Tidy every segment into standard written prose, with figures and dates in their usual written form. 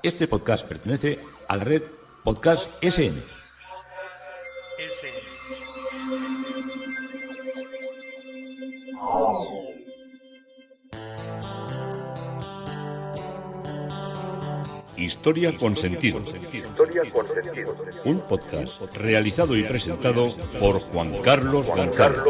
Este podcast pertenece a la red Podcast SN. Historia con sentido. Un podcast realizado y presentado por Juan Carlos González.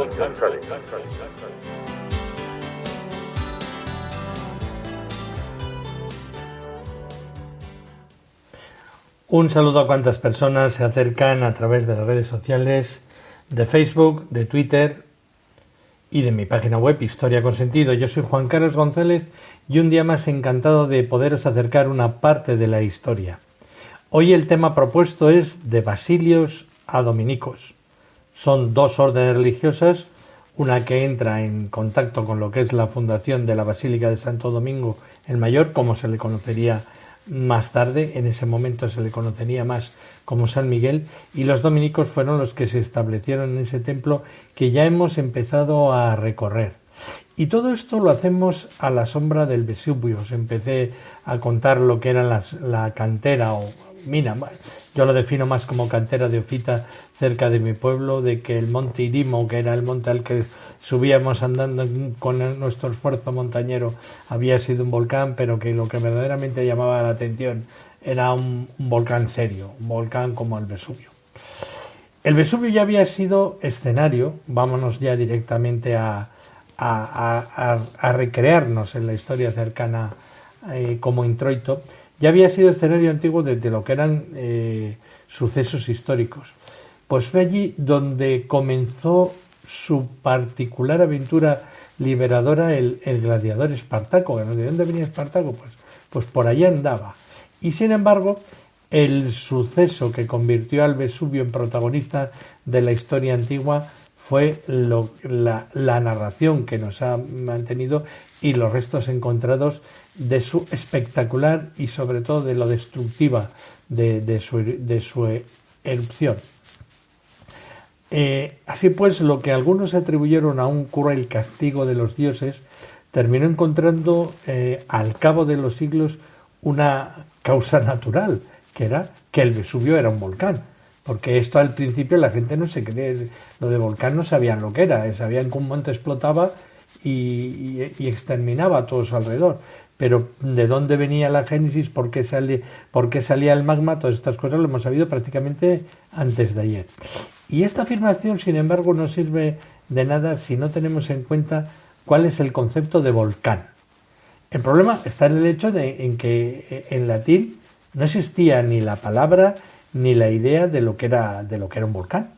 Un saludo a cuantas personas se acercan a través de las redes sociales de Facebook, de Twitter y de mi página web Historia con Sentido. Yo soy Juan Carlos González y un día más encantado de poderos acercar una parte de la historia. Hoy el tema propuesto es de basilios a dominicos. Son dos órdenes religiosas, una que entra en contacto con lo que es la fundación de la Basílica de Santo Domingo el Mayor, como se le conocería más tarde. En ese momento se le conocería más como San Miguel, y los dominicos fueron los que se establecieron en ese templo que ya hemos empezado a recorrer. Y todo esto lo hacemos a la sombra del Vesubio. Os empecé a contar lo que era la cantera o mina, yo lo defino más como cantera de Ofita cerca de mi pueblo, de que el monte Irimo, que era el monte al que subíamos andando con nuestro esfuerzo montañero, había sido un volcán, pero que lo que verdaderamente llamaba la atención era un volcán serio, un volcán como el Vesubio. El Vesubio ya había sido escenario, vámonos ya directamente a recrearnos en la historia cercana como introito. Ya había sido escenario antiguo de lo que eran sucesos históricos. Pues fue allí donde comenzó su particular aventura liberadora el gladiador Espartaco. ¿De dónde venía Espartaco? Pues por allá andaba. Y sin embargo, el suceso que convirtió al Vesubio en protagonista de la historia antigua fue la narración que nos ha mantenido y los restos encontrados de su espectacular y sobre todo de lo destructiva de su erupción. Así pues, lo que algunos atribuyeron a un cruel castigo de los dioses terminó encontrando al cabo de los siglos una causa natural, que era que el Vesubio era un volcán. Porque esto al principio la gente no se cree, lo de volcán no sabían lo que era, sabían que un monte explotaba y exterminaba a todos alrededor. Pero de dónde venía la génesis, por qué salía el magma, todas estas cosas lo hemos sabido prácticamente antes de ayer. Y esta afirmación, sin embargo, no sirve de nada si no tenemos en cuenta cuál es el concepto de volcán. El problema está en el hecho en que en latín no existía ni la palabra ni la idea de lo que era un volcán.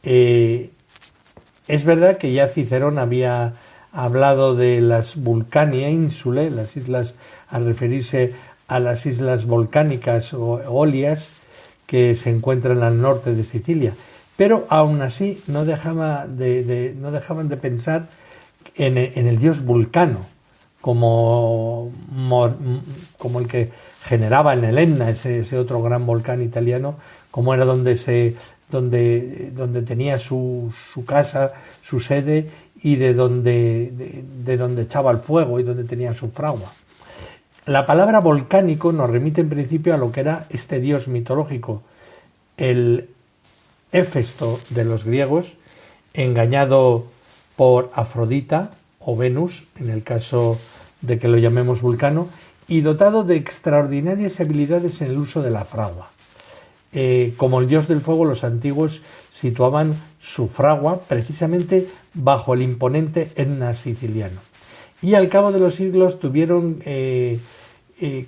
Es verdad que ya Cicerón había hablado de las Vulcania Insulae, las islas, al referirse a las islas volcánicas o eolias que se encuentran al norte de Sicilia, pero aún así no dejaban de pensar en el dios Vulcano como el que generaba en el Etna, ese otro gran volcán italiano, como era donde tenía su casa, su sede, y de donde echaba el fuego y donde tenía su fragua. La palabra volcánico nos remite en principio a lo que era este dios mitológico, el Éfesto de los griegos, engañado por Afrodita o Venus, en el caso de que lo llamemos Vulcano, y dotado de extraordinarias habilidades en el uso de la fragua. Como el dios del fuego, los antiguos situaban su fragua precisamente bajo el imponente Etna siciliano. Y al cabo de los siglos tuvieron que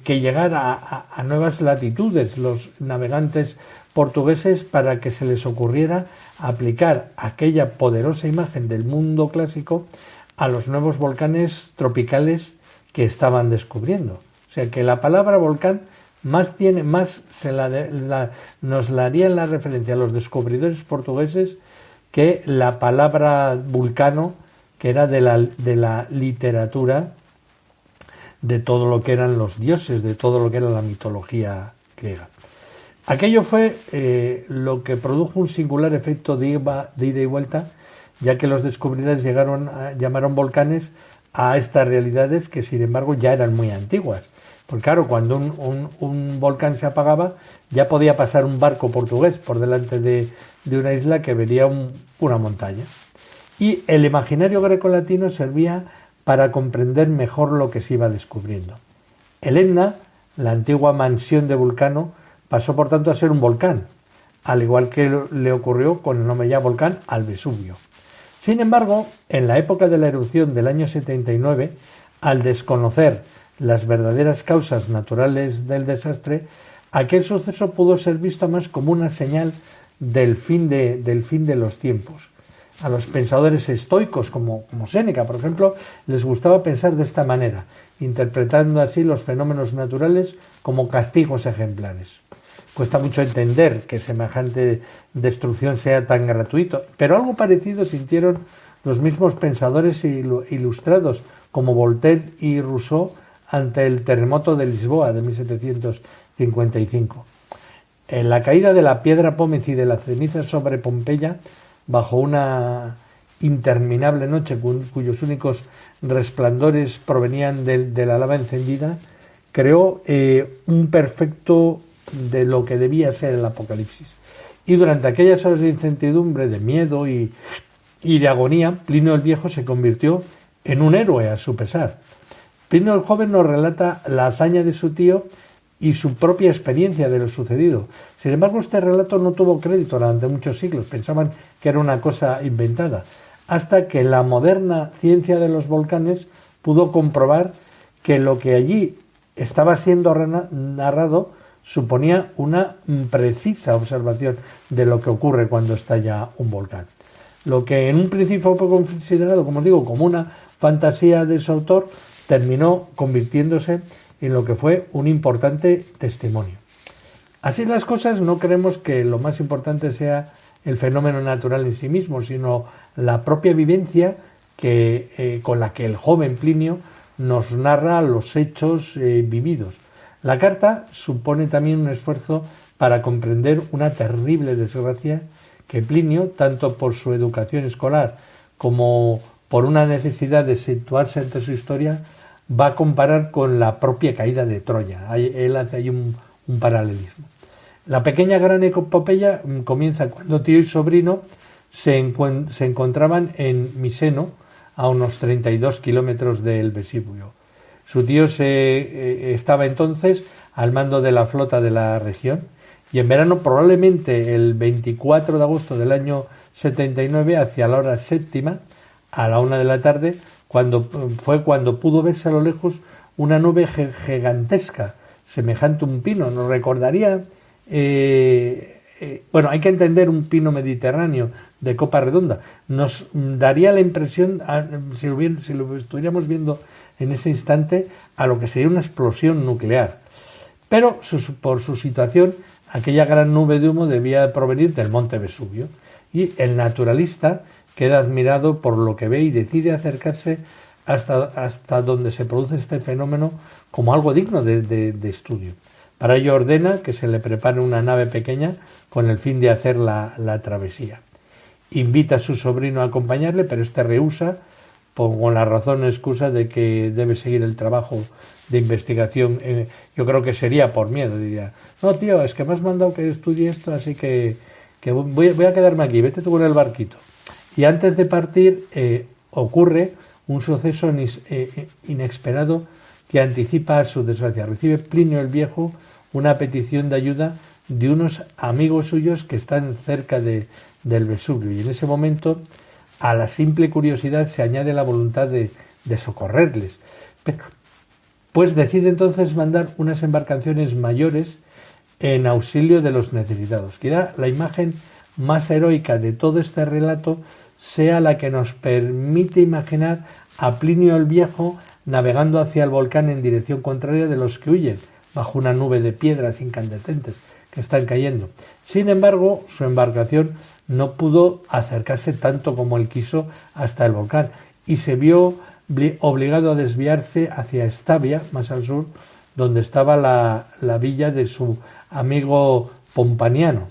llegar a nuevas latitudes los navegantes portugueses para que se les ocurriera aplicar aquella poderosa imagen del mundo clásico a los nuevos volcanes tropicales que estaban descubriendo. O sea que la palabra volcán nos la harían la referencia a los descubridores portugueses que la palabra vulcano, que era de la literatura de todo lo que eran los dioses, de todo lo que era la mitología griega. Aquello fue lo que produjo un singular efecto de ida y vuelta, ya que los descubridores llamaron volcanes a estas realidades que sin embargo ya eran muy antiguas. Porque claro, cuando un volcán se apagaba, ya podía pasar un barco portugués por delante de una isla que vería una montaña. Y el imaginario grecolatino servía para comprender mejor lo que se iba descubriendo. El Etna, la antigua mansión de Vulcano, pasó por tanto a ser un volcán, al igual que le ocurrió con el nombre ya volcán al Vesubio. Sin embargo, en la época de la erupción del año 79, al desconocer las verdaderas causas naturales del desastre, aquel suceso pudo ser visto más como una señal del fin de los tiempos. A los pensadores estoicos, como Séneca, por ejemplo, les gustaba pensar de esta manera, interpretando así los fenómenos naturales como castigos ejemplares. Cuesta mucho entender que semejante destrucción sea tan gratuito, pero algo parecido sintieron los mismos pensadores ilustrados como Voltaire y Rousseau ante el terremoto de Lisboa de 1755. En la caída de la piedra pómez y de la ceniza sobre Pompeya, bajo una interminable noche cuyos únicos resplandores provenían de la lava encendida, creó un perfecto de lo que debía ser el apocalipsis. Y durante aquellas horas de incertidumbre, de miedo y de agonía, Plinio el Viejo se convirtió en un héroe a su pesar. Plinio el Joven nos relata la hazaña de su tío y su propia experiencia de lo sucedido. Sin embargo, este relato no tuvo crédito durante muchos siglos. Pensaban que era una cosa inventada, hasta que la moderna ciencia de los volcanes pudo comprobar que lo que allí estaba siendo narrado suponía una precisa observación de lo que ocurre cuando estalla un volcán. Lo que en un principio fue considerado, como digo, como una fantasía de su autor, terminó convirtiéndose en lo que fue un importante testimonio. Así las cosas, no creemos que lo más importante sea el fenómeno natural en sí mismo, sino la propia vivencia con la que el joven Plinio nos narra los hechos vividos. La carta supone también un esfuerzo para comprender una terrible desgracia que Plinio, tanto por su educación escolar como por una necesidad de situarse ante su historia, va a comparar con la propia caída de Troya. Él hace ahí un paralelismo. La pequeña gran epopeya comienza cuando tío y sobrino se encontraban en Miseno, a unos 32 kilómetros del Vesubio. Su tío estaba entonces al mando de la flota de la región y en verano, probablemente el 24 de agosto del año 79, hacia la hora séptima, a la 1 de la tarde, cuando pudo verse a lo lejos una nube gigantesca, semejante a un pino. Nos recordaría, hay que entender un pino mediterráneo de copa redonda. Nos daría la impresión, si lo estuviéramos viendo en ese instante, a lo que sería una explosión nuclear. Pero por su situación, aquella gran nube de humo debía provenir del monte Vesubio. Y el naturalista queda admirado por lo que ve y decide acercarse hasta donde se produce este fenómeno como algo digno de estudio. Para ello ordena que se le prepare una nave pequeña con el fin de hacer la travesía. Invita a su sobrino a acompañarle, pero este rehúsa con la razón excusa de que debe seguir el trabajo de investigación. Yo creo que sería por miedo, diría, no tío, es que me has mandado que estudie esto, así que voy a quedarme aquí, vete tú con el barquito. Y antes de partir ocurre un suceso inesperado que anticipa su desgracia. Recibe Plinio el Viejo una petición de ayuda de unos amigos suyos que están cerca del Vesubio, y en ese momento a la simple curiosidad se añade la voluntad de socorrerles. Pues decide entonces mandar unas embarcaciones mayores en auxilio de los necesitados. Quizá la imagen más heroica de todo este relato sea la que nos permite imaginar a Plinio el Viejo navegando hacia el volcán en dirección contraria de los que huyen, bajo una nube de piedras incandescentes que están cayendo. Sin embargo, su embarcación no pudo acercarse tanto como él quiso hasta el volcán y se vio obligado a desviarse hacia Estavia, más al sur, donde estaba la villa de su amigo Pompaniano.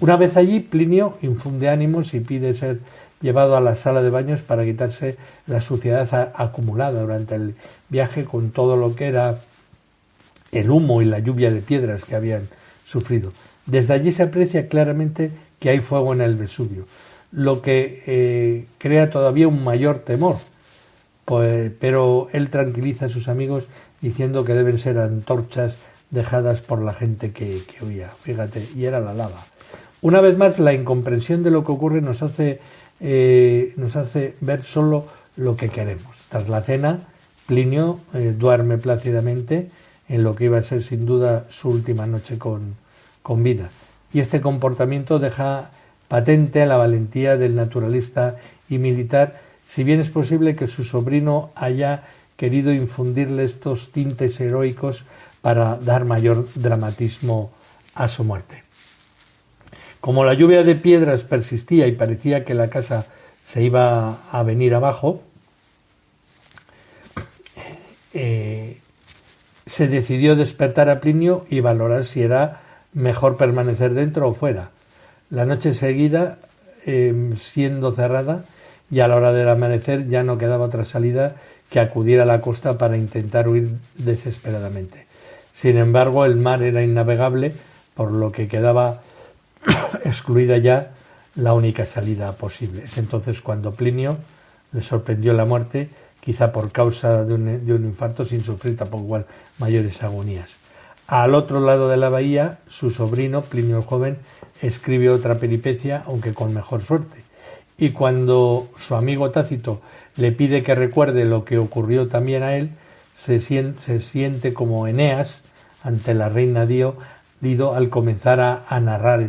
Una vez allí, Plinio infunde ánimos y pide ser llevado a la sala de baños para quitarse la suciedad acumulada durante el viaje con todo lo que era el humo y la lluvia de piedras que habían sufrido. Desde allí se aprecia claramente que hay fuego en el Vesubio, lo que crea todavía un mayor temor. Pero él tranquiliza a sus amigos diciendo que deben ser antorchas dejadas por la gente que huía. Fíjate, y era la lava. Una vez más, la incomprensión de lo que ocurre nos hace ver solo lo que queremos. Tras la cena, Plinio duerme plácidamente en lo que iba a ser sin duda su última noche con vida. Y este comportamiento deja patente la valentía del naturalista y militar, si bien es posible que su sobrino haya querido infundirle estos tintes heroicos para dar mayor dramatismo a su muerte. Como la lluvia de piedras persistía y parecía que la casa se iba a venir abajo, se decidió despertar a Plinio y valorar si era mejor permanecer dentro o fuera. La noche seguida, siendo cerrada, y a la hora del amanecer ya no quedaba otra salida que acudir a la costa para intentar huir desesperadamente. Sin embargo, el mar era innavegable, por lo que quedaba excluida ya la única salida posible. Es entonces cuando Plinio le sorprendió la muerte, quizá por causa de un infarto, sin sufrir tampoco igual mayores agonías. Al otro lado de la bahía, su sobrino, Plinio el Joven, escribe otra peripecia, aunque con mejor suerte. Y cuando su amigo Tácito le pide que recuerde lo que ocurrió también a él, se siente como Eneas ante la reina Dido al comenzar a narrar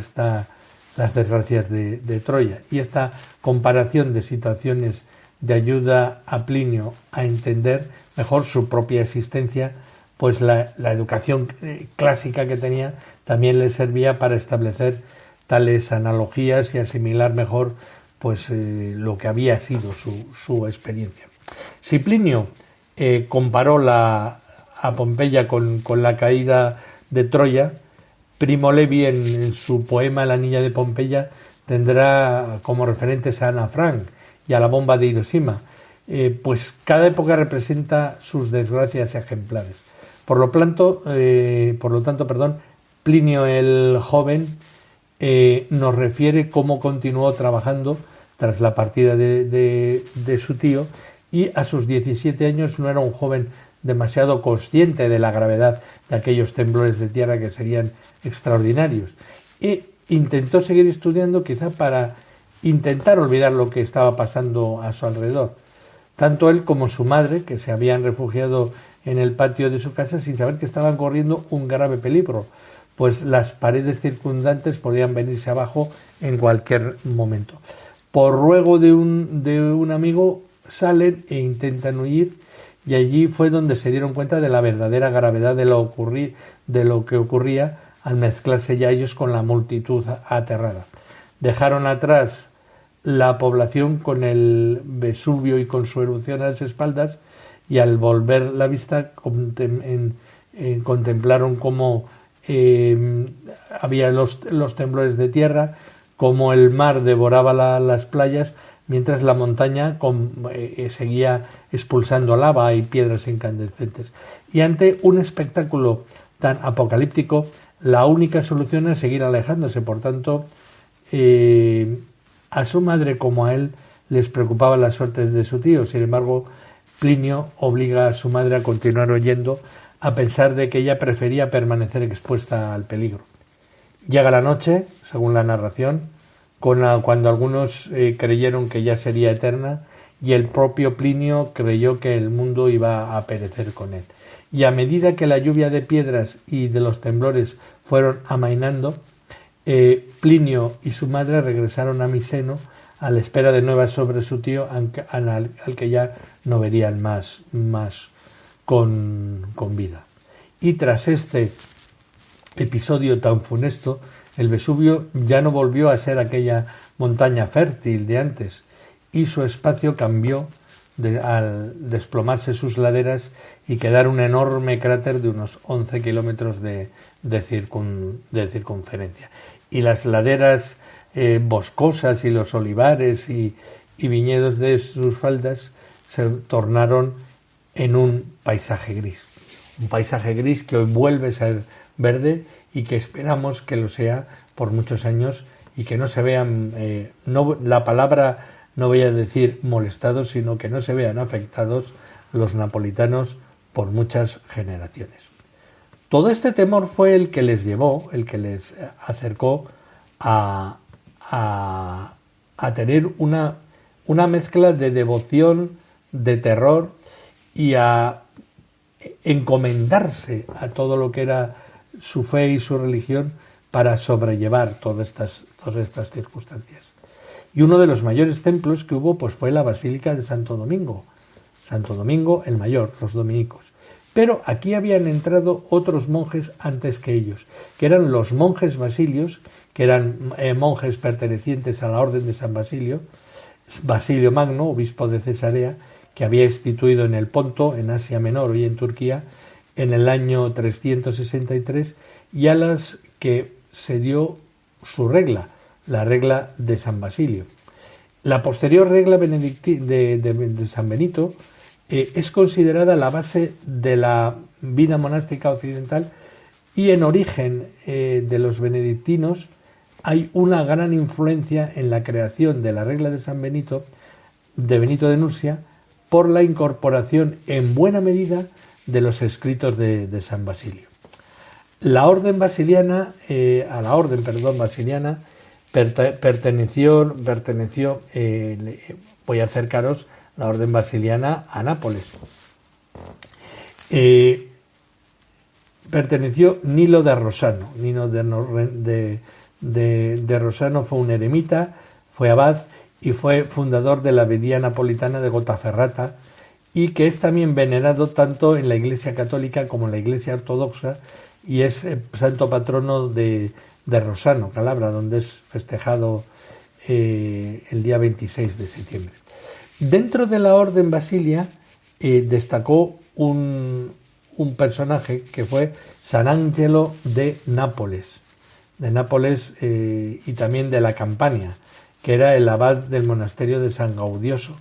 las desgracias de Troya. Y esta comparación de situaciones de ayuda a Plinio a entender mejor su propia existencia, pues la educación clásica que tenía también le servía para establecer tales analogías y asimilar mejor pues lo que había sido su experiencia. Si Plinio comparó a Pompeya con la caída de Troya, Primo Levi en su poema La niña de Pompeya tendrá como referentes a Ana Frank y a la bomba de Hiroshima, pues cada época representa sus desgracias ejemplares. Por lo tanto, Plinio el Joven nos refiere cómo continuó trabajando tras la partida de su tío, y a sus 17 años no era un joven demasiado consciente de la gravedad de aquellos temblores de tierra que serían extraordinarios, y intentó seguir estudiando quizá para intentar olvidar lo que estaba pasando a su alrededor. Tanto él como su madre, que se habían refugiado en el patio de su casa sin saber que estaban corriendo un grave peligro, pues las paredes circundantes podían venirse abajo en cualquier momento. Por ruego de un amigo salen e intentan huir, y allí fue donde se dieron cuenta de la verdadera gravedad de lo que ocurría al mezclarse ya ellos con la multitud aterrada. Dejaron atrás la población con el Vesubio y con su erupción a las espaldas, y al volver la vista contemplaron cómo había los temblores de tierra, como el mar devoraba las playas, mientras la montaña seguía expulsando lava y piedras incandescentes. Y ante un espectáculo tan apocalíptico, la única solución es seguir alejándose. Por tanto, a su madre como a él les preocupaba la suerte de su tío. Sin embargo, Plinio obliga a su madre a continuar huyendo, a pesar de que ella prefería permanecer expuesta al peligro. Llega la noche, según la narración, cuando algunos creyeron que ya sería eterna, y el propio Plinio creyó que el mundo iba a perecer con él. Y a medida que la lluvia de piedras y de los temblores fueron amainando, Plinio y su madre regresaron a Miseno a la espera de nuevas sobre su tío, al que ya no verían más con vida. Y tras este episodio tan funesto, el Vesubio ya no volvió a ser aquella montaña fértil de antes, y su espacio cambió al desplomarse sus laderas y quedar un enorme cráter de unos 11 kilómetros de circunferencia. Y las laderas boscosas y los olivares y viñedos de sus faldas se tornaron en un paisaje gris. un paisaje gris que hoy vuelve a ser verde y que esperamos que lo sea por muchos años y que no se vean, la palabra no voy a decir molestados, sino que no se vean afectados los napolitanos por muchas generaciones. Todo este temor fue el que les llevó, el que les acercó a tener una mezcla de devoción, de terror y a encomendarse a todo lo que era su fe y su religión para sobrellevar todas estas circunstancias. Y uno de los mayores templos que hubo pues fue la Basílica de Santo Domingo el Mayor, los dominicos. Pero aquí habían entrado otros monjes antes que ellos, que eran los monjes basilios, que eran monjes pertenecientes a la Orden de San Basilio, Basilio Magno, obispo de Cesarea, que había instituido en el Ponto, en Asia Menor, hoy en Turquía, en el año 363, y a las que se dio su regla, la regla de San Basilio. La posterior regla de San Benito es considerada la base de la vida monástica occidental, y en origen de los benedictinos hay una gran influencia en la creación de la regla de San Benito, de Benito de Nursia, por la incorporación en buena medida de los escritos de San Basilio. La orden basiliana, perteneció, voy a acercaros la orden basiliana a Nápoles. Perteneció Nilo de Rosano. Nilo de Rosano fue un eremita, fue abad y fue fundador de la abadía napolitana de Gotaferrata, y que es también venerado tanto en la Iglesia católica como en la Iglesia ortodoxa, y es santo patrono de Rosano, Calabria, donde es festejado el día 26 de septiembre. Dentro de la orden basilia destacó un personaje que fue San Angelo de Nápoles y también de la Campania, que era el abad del monasterio de San Gaudioso.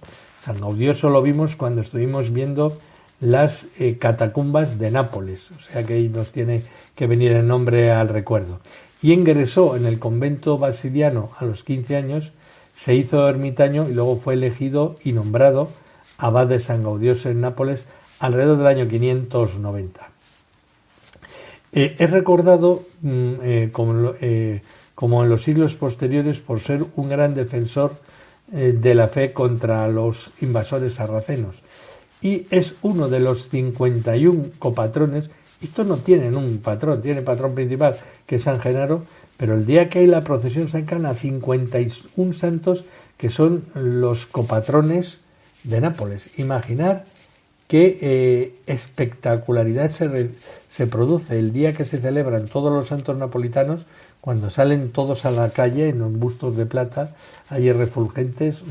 San Gaudioso lo vimos cuando estuvimos viendo las catacumbas de Nápoles, o sea que ahí nos tiene que venir el nombre al recuerdo. Y ingresó en el convento basiliano a los 15 años, se hizo ermitaño y luego fue elegido y nombrado abad de San Gaudioso en Nápoles alrededor del año 590. Es recordado como en los siglos posteriores por ser un gran defensor de la fe contra los invasores sarracenos, y es uno de los 51 copatrones. Estos no tienen un patrón, tiene patrón principal, que es San Genaro, pero el día que hay la procesión sacan a 51 santos que son los copatrones de Nápoles. Imaginar qué espectacularidad se produce el día que se celebran todos los santos napolitanos, cuando salen todos a la calle en bustos de plata, allí refulgentes.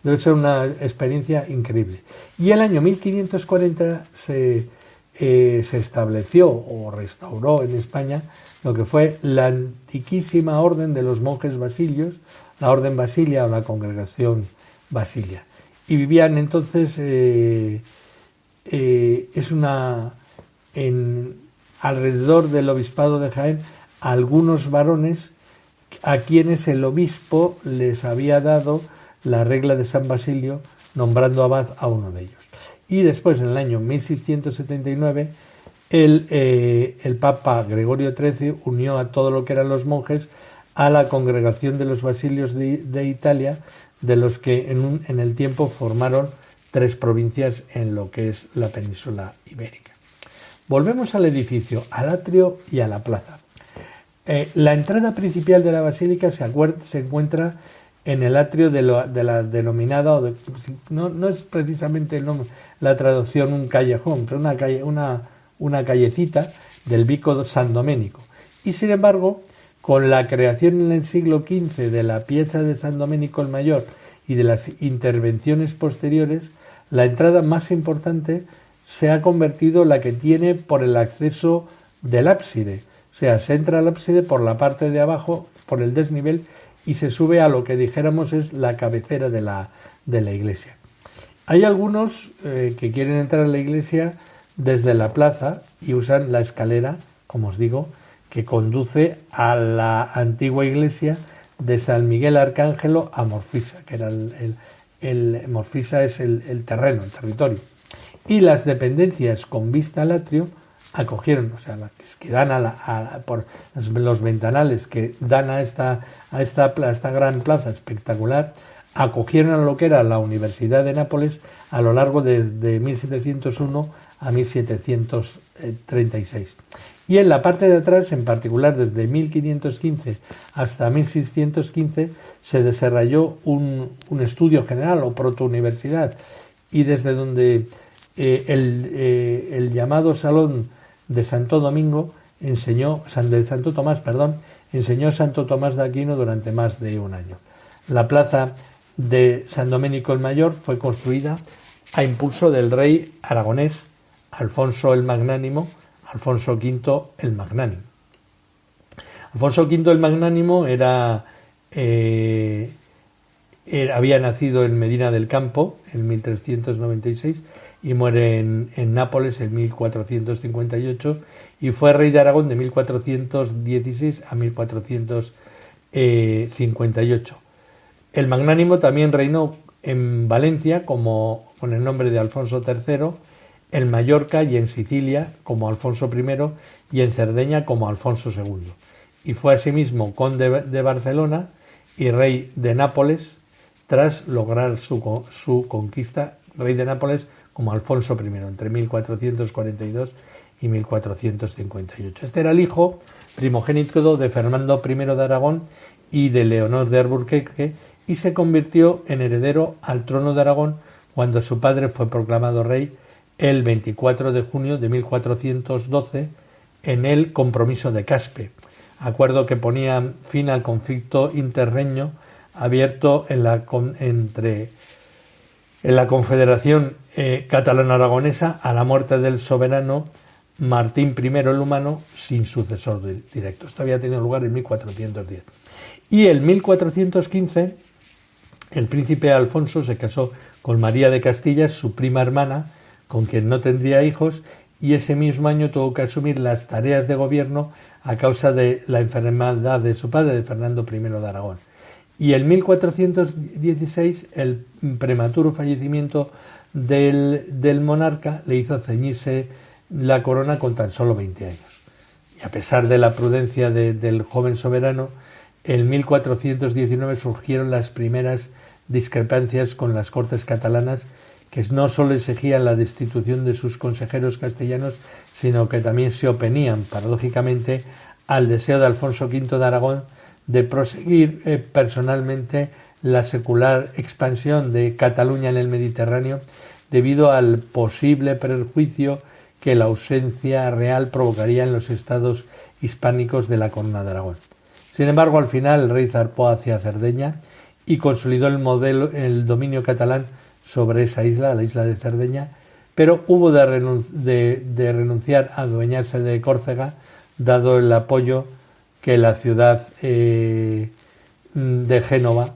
Debe ser una experiencia increíble. Y el año 1540 se estableció o restauró en España lo que fue la antiquísima orden de los monjes basilios, la orden Basilia o la congregación Basilia. Y vivían entonces, alrededor del obispado de Jaén, algunos varones a quienes el obispo les había dado la regla de San Basilio, nombrando abad a uno de ellos. Y después, en el año 1679, el Papa Gregorio XIII unió a todo lo que eran los monjes a la congregación de los basilios de Italia, de los que en el tiempo formaron 3 provincias en lo que es la península ibérica. Volvemos al edificio, al atrio y a la plaza. La entrada principal de la basílica se encuentra en el atrio de la denominada, no es precisamente el nombre, la traducción un callejón, pero una callecita del Vico San Domenico. Y sin embargo, con la creación en el siglo XV de la Piazza de San Domenico el Mayor y de las intervenciones posteriores, la entrada más importante se ha convertido en la que tiene por el acceso del ábside. O sea, se entra al ábside por la parte de abajo, por el desnivel, y se sube a lo que dijéramos es la cabecera de la iglesia. Hay algunos que quieren entrar a la iglesia desde la plaza y usan la escalera, como os digo, que conduce a la antigua iglesia de San Miguel Arcángelo a Morfisa, que era Morfisa es el terreno, el territorio. Y las dependencias con vista al atrio acogieron, o sea, las que dan por los ventanales que dan a esta gran plaza espectacular, acogieron a lo que era la Universidad de Nápoles a lo largo de 1701 a 1736. Y en la parte de atrás, en particular desde 1515 hasta 1615, se desarrolló un estudio general o protouniversidad, y desde donde el llamado Salón de Santo Domingo enseñó Santo Tomás de Aquino durante más de un año. La plaza de San Domenico el Mayor fue construida a impulso del rey aragonés Alfonso el Magnánimo, Alfonso V el Magnánimo. Alfonso V el Magnánimo había nacido en Medina del Campo en 1396 y muere en Nápoles en 1458, y fue rey de Aragón de 1416 a 1458. El Magnánimo también reinó en Valencia con el nombre de Alfonso III, en Mallorca y en Sicilia como Alfonso I y en Cerdeña como Alfonso II. Y fue asimismo conde de Barcelona y rey de Nápoles tras lograr su conquista, rey de Nápoles como Alfonso I entre 1442 y 1458. Este era el hijo primogénito de Fernando I de Aragón y de Leonor de Alburquerque, y se convirtió en heredero al trono de Aragón cuando su padre fue proclamado rey el 24 de junio de 1412 en el Compromiso de Caspe, acuerdo que ponía fin al conflicto interreño abierto en la Confederación Catalano-Aragonesa a la muerte del soberano Martín I el Humano sin sucesor directo. Esto había tenido lugar en 1410. Y en 1415 el príncipe Alfonso se casó con María de Castilla, su prima hermana, con quien no tendría hijos, y ese mismo año tuvo que asumir las tareas de gobierno a causa de la enfermedad de su padre, de Fernando I de Aragón. Y en 1416 el prematuro fallecimiento del monarca le hizo ceñirse la corona con tan solo 20 años. Y a pesar de la prudencia del joven soberano, en 1419 surgieron las primeras discrepancias con las Cortes catalanas, que no solo exigían la destitución de sus consejeros castellanos, sino que también se oponían, paradójicamente, al deseo de Alfonso V de Aragón de proseguir personalmente la secular expansión de Cataluña en el Mediterráneo, debido al posible perjuicio que la ausencia real provocaría en los estados hispánicos de la Corona de Aragón. Sin embargo, al final el rey zarpó hacia Cerdeña y consolidó el dominio catalán sobre esa isla, la isla de Cerdeña, pero hubo de renunciar a adueñarse de Córcega, dado el apoyo que la ciudad de Génova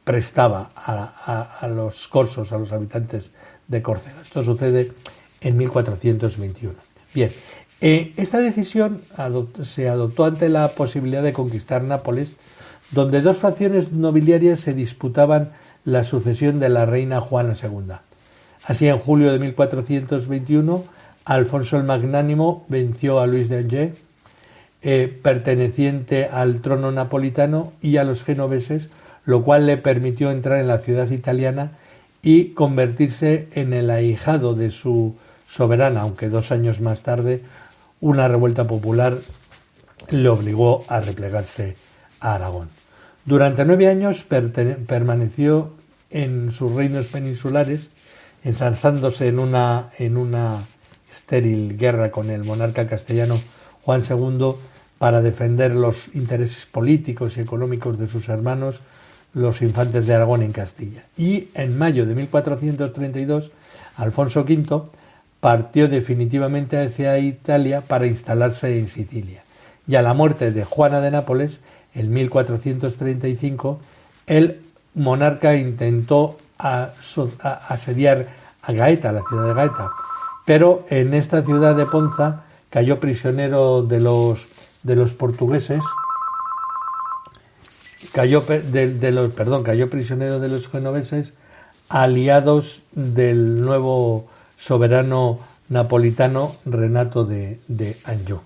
prestaba a los corsos, a los habitantes de Córcega. Esto sucede en 1421. Bien, esta decisión se adoptó ante la posibilidad de conquistar Nápoles, donde dos facciones nobiliarias se disputaban la sucesión de la reina Juana II. Así, en julio de 1421, Alfonso el Magnánimo venció a Luis de Angers, perteneciente al trono napolitano, y a los genoveses, lo cual le permitió entrar en la ciudad italiana y convertirse en el ahijado de su soberana, aunque 2 años más tarde una revuelta popular le obligó a replegarse a Aragón. Durante 9 años permaneció en sus reinos peninsulares, enzarzándose en una estéril guerra con el monarca castellano Juan II para defender los intereses políticos y económicos de sus hermanos, los infantes de Aragón en Castilla. Y en mayo de 1432, Alfonso V partió definitivamente hacia Italia para instalarse en Sicilia. Y a la muerte de Juana de Nápoles, en 1435, el monarca intentó asediar a Gaeta, la ciudad de Gaeta. Pero en esta ciudad de Ponza cayó prisionero de los portugueses, cayó prisionero de los genoveses, aliados del nuevo soberano napolitano Renato de Anjou.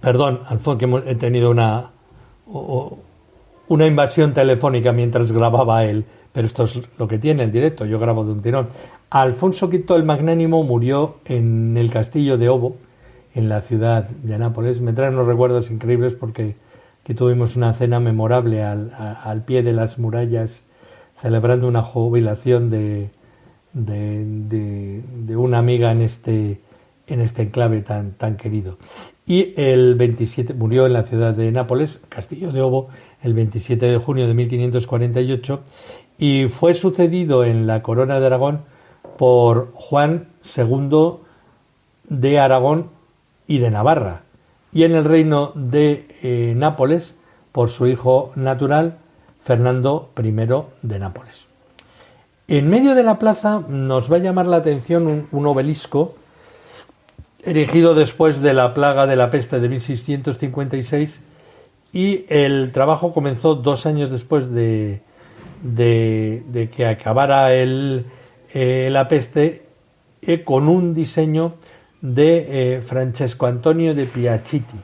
Perdón, Alfonso, que he tenido una invasión telefónica mientras grababa él, pero esto es lo que tiene el directo, yo grabo de un tirón. Alfonso V el Magnánimo murió en el castillo de Ovo, en la ciudad de Nápoles. Me traen unos recuerdos increíbles porque aquí tuvimos una cena memorable al pie de las murallas, celebrando una jubilación de una amiga en este enclave tan querido. Y el 27 murió en la ciudad de Nápoles, Castillo de Ovo, el 27 de junio de 1548, y fue sucedido en la corona de Aragón por Juan II de Aragón y de Navarra, y en el reino de Nápoles por su hijo natural, Fernando I de Nápoles. En medio de la plaza nos va a llamar la atención un obelisco erigido después de la plaga de la peste de 1656, y el trabajo comenzó 2 años después de que acabara la peste, con un diseño de Francesco Antonio de Piaciti,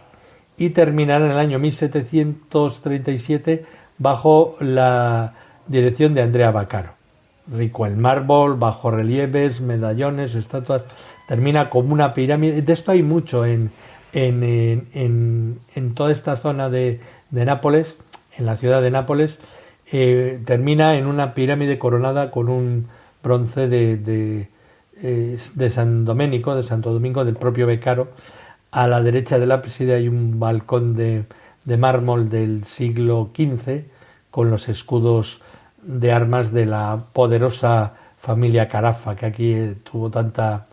y terminará en el año 1737 bajo la dirección de Andrea Vaccaro. Rico en mármol, bajorrelieves, medallones, estatuas. Termina como una pirámide. De esto hay mucho en toda esta zona de Nápoles, en la ciudad de Nápoles. Termina en una pirámide coronada con un bronce de San Domenico, de Santo Domingo, del propio Vaccaro. A la derecha del ábside hay un balcón de mármol del siglo XV con los escudos de armas de la poderosa familia Carafa, que aquí tuvo tanta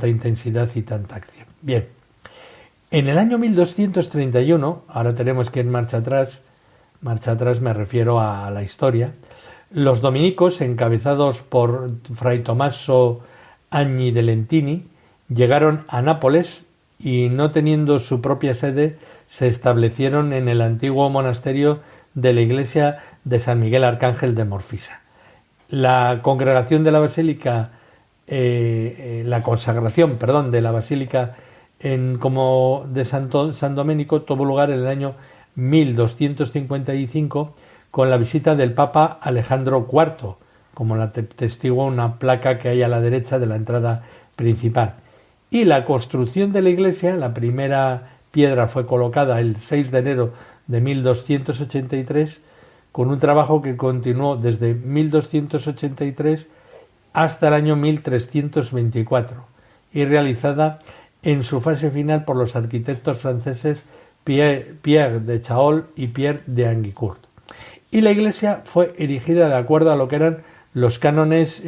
intensidad y tanta acción. Bien, en el año 1231, ahora tenemos que ir marcha atrás me refiero a la historia, los dominicos, encabezados por Fray Tommaso Agni de Lentini, llegaron a Nápoles y, no teniendo su propia sede, se establecieron en el antiguo monasterio de la iglesia de San Miguel Arcángel de Morfisa. La congregación de la basílica, la consagración de la basílica como de San Domenico tuvo lugar en el año 1255 con la visita del Papa Alejandro IV, como la testigua una placa que hay a la derecha de la entrada principal. Y la construcción de la iglesia, la primera piedra fue colocada el 6 de enero de 1283, con un trabajo que continuó desde 1283 hasta el año 1324 y realizada en su fase final por los arquitectos franceses Pierre de Chaol y Pierre de Anguicourt. Y la iglesia fue erigida de acuerdo a lo que eran los cánones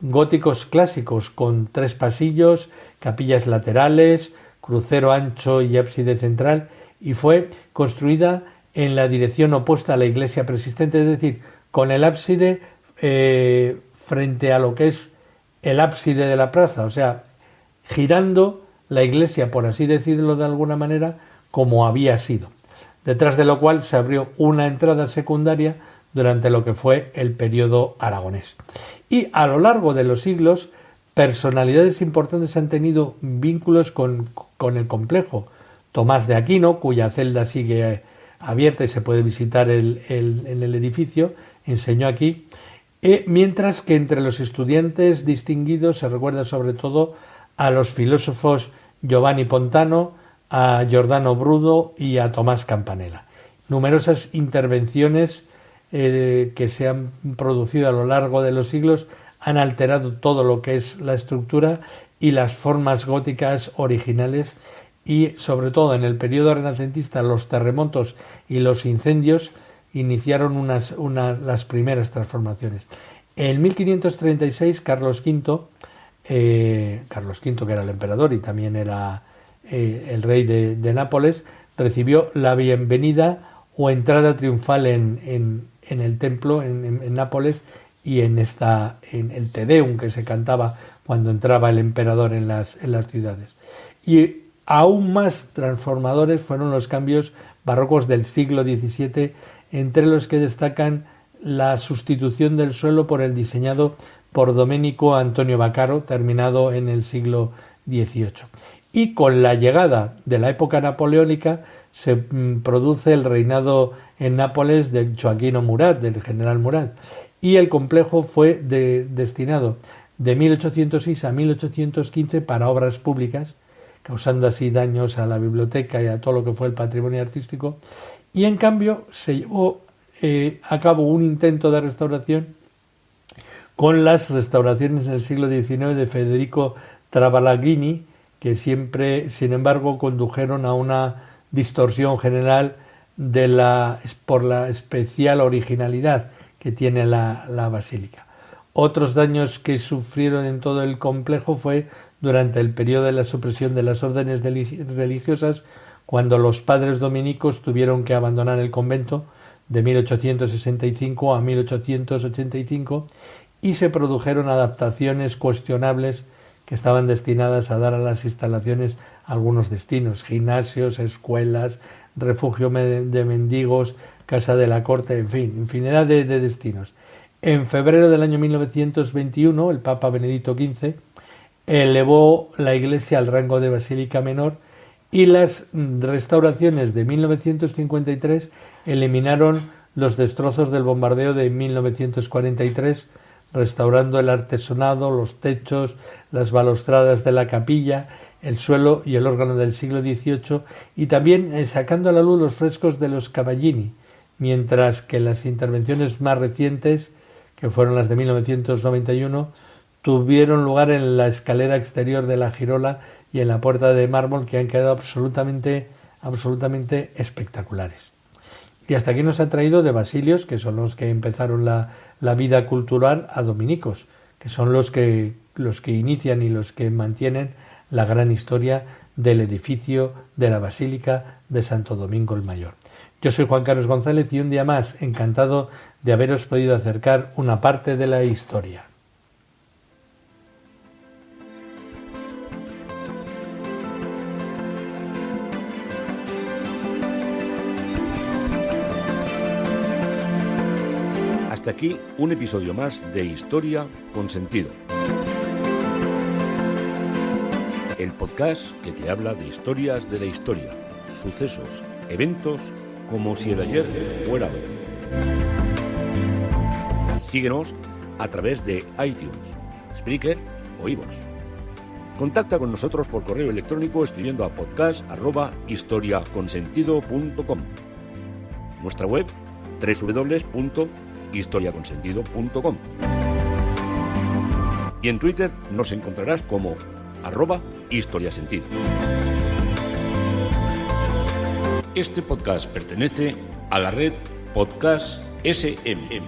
góticos clásicos, con 3 pasillos, capillas laterales, crucero ancho y ábside central, y fue construida en la dirección opuesta a la iglesia preexistente, es decir, con el ábside frente a lo que es el ábside de la plaza, o sea, girando la iglesia, por así decirlo de alguna manera, como había sido, detrás de lo cual se abrió una entrada secundaria durante lo que fue el periodo aragonés. Y a lo largo de los siglos, personalidades importantes han tenido vínculos con el complejo. Tomás de Aquino, cuya celda sigue abierta y se puede visitar en el edificio, enseñó aquí, mientras que entre los estudiantes distinguidos se recuerda sobre todo a los filósofos Giovanni Pontano, a Giordano Bruno y a Tomás Campanella. Numerosas intervenciones que se han producido a lo largo de los siglos han alterado todo lo que es la estructura y las formas góticas originales, y sobre todo en el periodo renacentista los terremotos y los incendios iniciaron las primeras transformaciones. En 1536 Carlos V, que era el emperador y también era el rey de Nápoles, recibió la bienvenida o entrada triunfal en el templo en Nápoles y en el Te Deum que se cantaba cuando entraba el emperador en las ciudades. Y aún más transformadores fueron los cambios barrocos del siglo XVII, entre los que destacan la sustitución del suelo por el diseñado por Domenico Antonio Vaccaro, terminado en el siglo XVIII. Y con la llegada de la época napoleónica se produce el reinado en Nápoles de Joaquino Murat, del general Murat, y el complejo fue destinado de 1806 a 1815 para obras públicas, causando así daños a la biblioteca y a todo lo que fue el patrimonio artístico, y en cambio se llevó a cabo un intento de restauración con las restauraciones en el siglo XIX de Federico Travaglini, que siempre, sin embargo, condujeron a una distorsión general por la especial originalidad que tiene la basílica. Otros daños que sufrieron en todo el complejo fue durante el periodo de la supresión de las órdenes religiosas, cuando los padres dominicos tuvieron que abandonar el convento de 1865 a 1885 y se produjeron adaptaciones cuestionables que estaban destinadas a dar a las instalaciones algunos destinos: gimnasios, escuelas, refugio de mendigos, casa de la corte, en fin, infinidad de destinos. En febrero del año 1921, el Papa Benedicto XV elevó la iglesia al rango de basílica menor y las restauraciones de 1953 eliminaron los destrozos del bombardeo de 1943, restaurando el artesonado, los techos, las balaustradas de la capilla, el suelo y el órgano del siglo XVIII, y también sacando a la luz los frescos de los Cavallini, mientras que las intervenciones más recientes, que fueron las de 1991, tuvieron lugar en la escalera exterior de la girola y en la puerta de mármol, que han quedado absolutamente espectaculares. Y hasta aquí nos ha traído de basilios, que son los que empezaron la vida cultural, a dominicos, que son los que inician y los que mantienen la gran historia del edificio de la Basílica de Santo Domingo el Mayor. Yo soy Juan Carlos González y un día más encantado de haberos podido acercar una parte de la historia. Hasta aquí un episodio más de Historia con Sentido. El podcast que te habla de historias de la historia, sucesos, eventos, como si el ayer fuera hoy. Síguenos a través de iTunes, Spreaker o iVoox. Contacta con nosotros por correo electrónico escribiendo a podcast@historiaconsentido.com. Nuestra web www.historiaconsentido.com. Y en Twitter nos encontrarás como @historiasentido. Este podcast pertenece a la red Podcast SM.